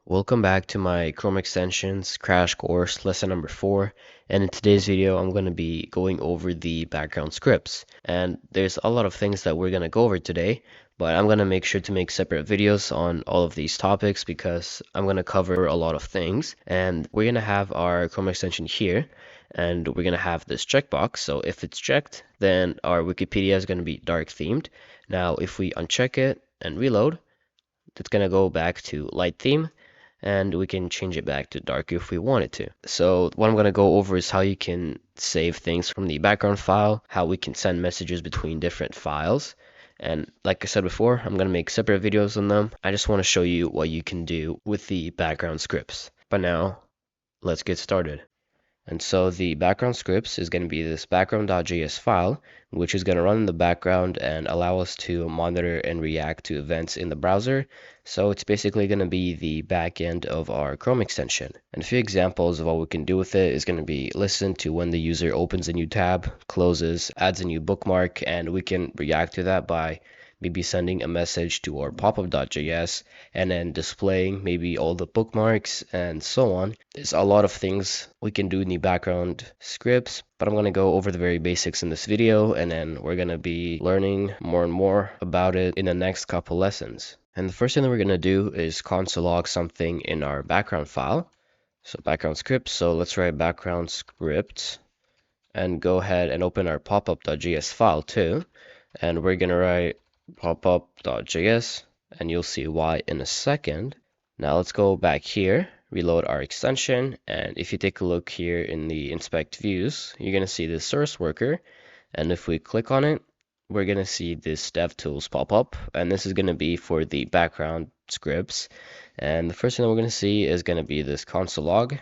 Welcome back to my Chrome extensions crash course lesson number 4, and in today's video I'm going to be going over the background scripts. And there's a lot of things that we're going to go over today, but I'm going to make sure to make separate videos on all of these topics because I'm going to cover a lot of things. And we're going to have our Chrome extension here, and we're going to have this checkbox. So if it's checked, then our Wikipedia is going to be dark themed. Now if we uncheck it and reload, it's going to go back to light theme, and we can change it back to dark if we wanted to. So what I'm going to go over is how you can save things from the background file, how we can send messages between different files. And like I said before, I'm going to make separate videos on them. I just want to show you what you can do with the background scripts. But now, let's get started. And so the background scripts is going to be this background.js file, which is going to run in the background and allow us to monitor and react to events in the browser. So it's basically going to be the back end of our Chrome extension. And a few examples of what we can do with it is going to be listen to when the user opens a new tab, closes, adds a new bookmark, and we can react to that by maybe sending a message to our popup.js and then displaying maybe all the bookmarks and so on. There's a lot of things we can do in the background scripts, but I'm going to go over the very basics in this video, and then we're going to be learning more and more about it in the next couple lessons. And the first thing that we're going to do is console log something in our background file. So background script. So let's write background script and go ahead and open our popup.js file too. And we're going to write popup.js, and you'll see why in a second. Now let's go back here, reload our extension, and if you take a look here in the inspect views, you're going to see this source worker, and if we click on it, we're going to see this DevTools pop up, and this is going to be for the background scripts. And the first thing that we're going to see is going to be this console log,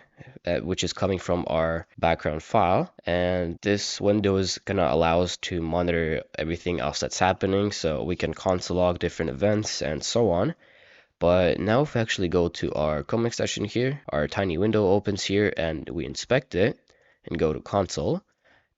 which is coming from our background file. And this window is going to allow us to monitor everything else that's happening. So we can console log different events and so on. But now if we actually go to our Chrome extension here, our tiny window opens here and we inspect it and go to console.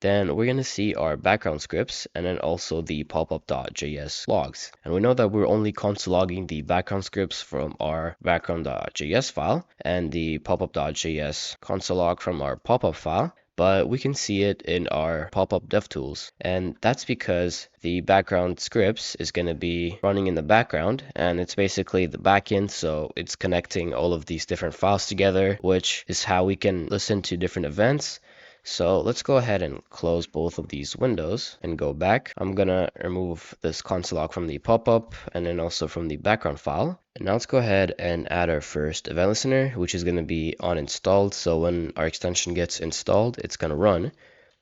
Then we're going to see our background scripts and then also the popup.js logs. And we know that we're only console logging the background scripts from our background.js file and the popup.js console log from our popup file, but we can see it in our popup DevTools. And that's because the background scripts is going to be running in the background, and it's basically the backend, so it's connecting all of these different files together, which is how we can listen to different events. So let's go ahead and close both of these windows and go back. I'm gonna remove this console log from the pop-up and then also from the background file. And now let's go ahead and add our first event listener, which is gonna be on installed. So when our extension gets installed, it's gonna run.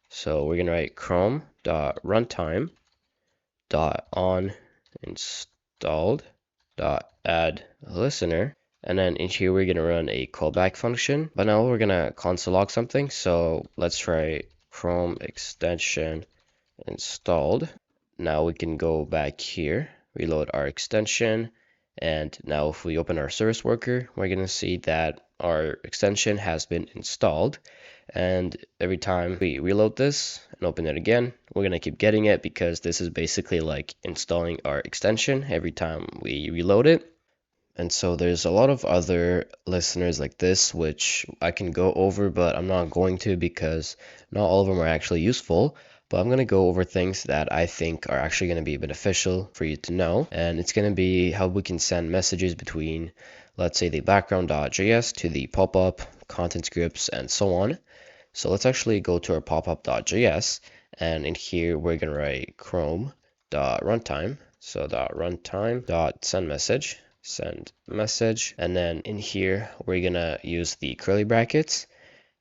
So we're gonna write chrome.runtime.on installed.add listener. And then in here, we're going to run a callback function. But now we're going to console log something. So let's try Chrome extension installed. Now we can go back here, reload our extension. And now if we open our service worker, we're going to see that our extension has been installed. And every time we reload this and open it again, we're going to keep getting it because this is basically like installing our extension every time we reload it. And so there's a lot of other listeners like this, which I can go over, but I'm not going to because not all of them are actually useful. But I'm going to go over things that I think are actually going to be beneficial for you to know. And it's going to be how we can send messages between, let's say, the background.js to the popup, content scripts, and so on. So let's actually go to our popup.js. And in here, we're going to write chrome.runtime. So .runtime.sendMessage. Send message, and then in here we're gonna use the curly brackets,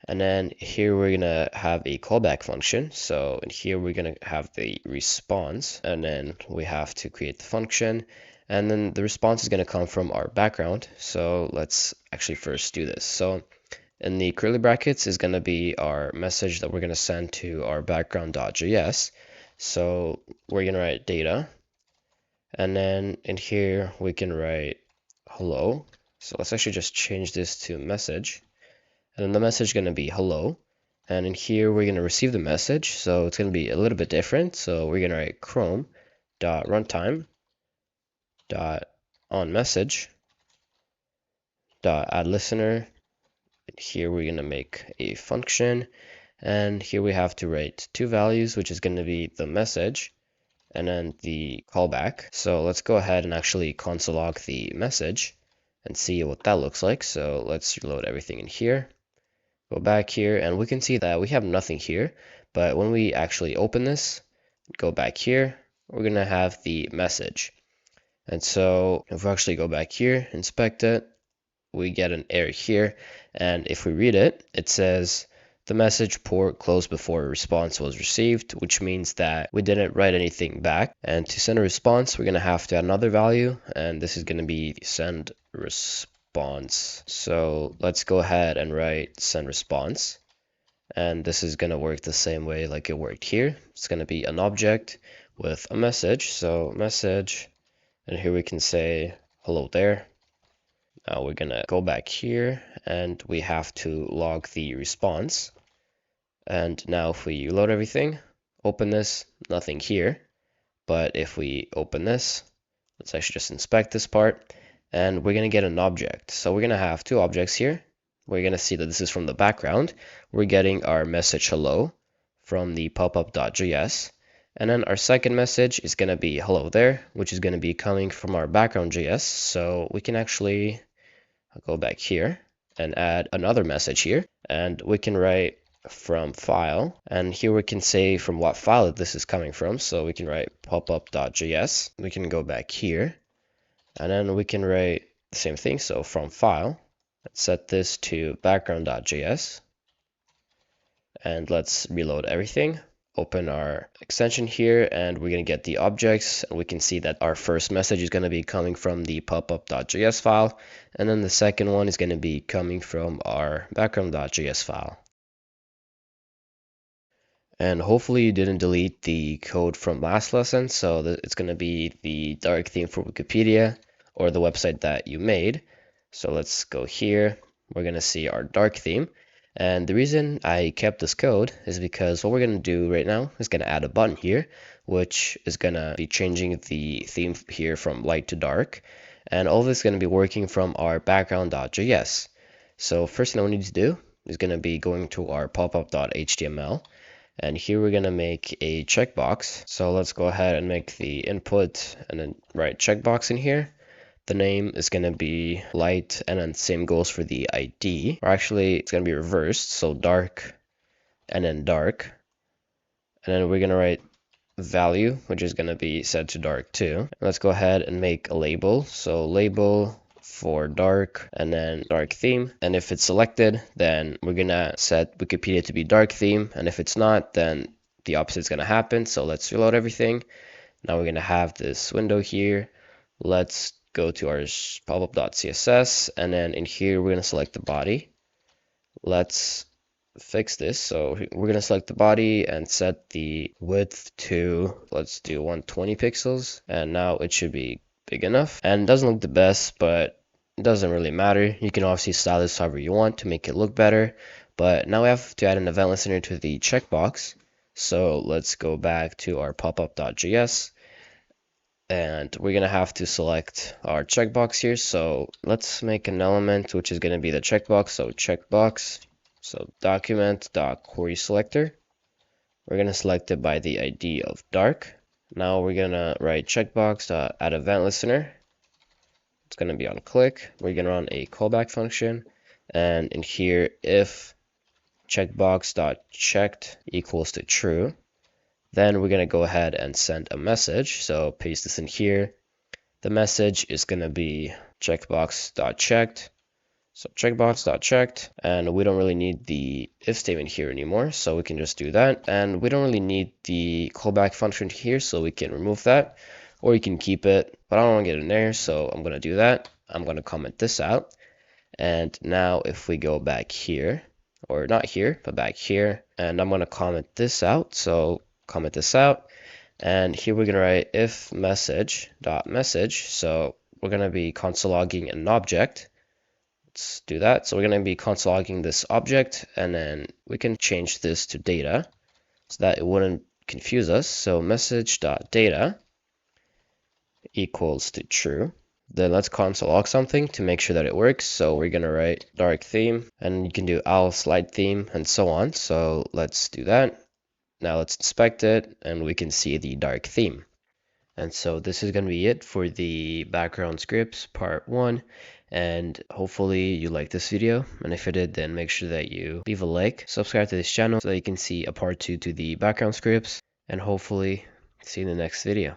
and then here we're gonna have a callback function. So in here we're gonna have the response, and then we have to create the function, and then the response is gonna come from our background. So let's actually first do this. So in the curly brackets is gonna be our message that we're gonna send to our background.js. So we're gonna write data. And then in here, we can write hello. So let's actually just change this to message. And then the message is going to be hello. And in here, we're going to receive the message. So it's going to be a little bit different. So we're going to write chrome.runtime.onMessage. add listener. Here we're going to make a function, and here we have to write two values, which is going to be the message and then the callback. So let's go ahead and actually console log the message and see what that looks like. So let's reload everything in here, go back here, and we can see that we have nothing here. But when we actually open this, go back here, we're going to have the message. And so if we actually go back here, inspect it, we get an error here. And if we read it, it says the message port closed before a response was received, which means that we didn't write anything back. And to send a response, we're going to have to add another value, and this is going to be send response. So let's go ahead and write send response. And this is going to work the same way like it worked here. It's going to be an object with a message. So message, and here we can say hello there. Now we're gonna go back here and we have to log the response. And now if we load everything, open this, nothing here. But if we open this, let's actually just inspect this part, and we're gonna get an object. So we're gonna have two objects here. We're gonna see that this is from the background. We're getting our message hello from the popup.js. And then our second message is gonna be hello there, which is gonna be coming from our background.js. So we can actually I'll go back here and add another message here, and we can write from file, and here we can say from what file this is coming from. So we can write popup.js. We can go back here, and then we can write the same thing. So from file, let's set this to background.js, and let's reload everything. Open our extension here, and we're going to get the objects, and we can see that our first message is going to be coming from the popup.js file, and then the second one is going to be coming from our background.js file. And hopefully you didn't delete the code from last lesson, so it's going to be the dark theme for Wikipedia or the website that you made. So let's go here. We're going to see our dark theme. And the reason I kept this code is because what we're going to do right now is going to add a button here, which is going to be changing the theme here from light to dark. And all this is going to be working from our background.js. So first thing I need to do is going to be going to our popup.html. And here we're going to make a checkbox. So let's go ahead and make the input and then write checkbox in here. The name is going to be light, and then same goes for the ID. Or actually, it's going to be reversed. So dark and then dark. And then we're going to write value, which is going to be set to dark too. Let's go ahead and make a label. So label for dark and then dark theme. And if it's selected, then we're going to set Wikipedia to be dark theme. And if it's not, then the opposite is going to happen. So let's reload everything. Now we're going to have this window here. Let's go to our popup.css, and then in here we're going to select the body. Let's fix this. So we're going to select the body and set the width to, let's do 120 pixels, and now it should be big enough. And it doesn't look the best, but it doesn't really matter. You can obviously style this however you want to make it look better. But now we have to add an event listener to the checkbox. So let's go back to our popup.js. And we're going to have to select our checkbox here. So let's make an element which is going to be the checkbox. So checkbox. So document.query selector. We're going to select it by the ID of dark. Now we're going to write checkbox.add event listener. It's going to be on click. We're going to run a callback function. And in here, if checkbox.checked equals to true, then we're going to go ahead and send a message. So paste this in here. The message is going to be checkbox.checked. So checkbox.checked, and we don't really need the if statement here anymore, so we can just do that. And we don't really need the callback function here, so we can remove that, or you can keep it, but I don't want to get an error, so I'm going to do that. I'm going to comment this out. And now if we go back here, or not here, but back here, and I'm going to comment this out. So comment this out, and here we're going to write if message.message. So we're going to be console logging an object. Let's do that. So we're going to be console logging this object, and then we can change this to data so that it wouldn't confuse us. So message.data equals to true. Then let's console log something to make sure that it works. So we're gonna write dark theme, and you can do else light theme and so on. So let's do that. Now let's inspect it, and we can see the dark theme. And so this is going to be it for the background scripts part 1, and hopefully you like this video, and if you did, then make sure that you leave a like, subscribe to this channel so that you can see a part 2 to the background scripts, and hopefully see you in the next video.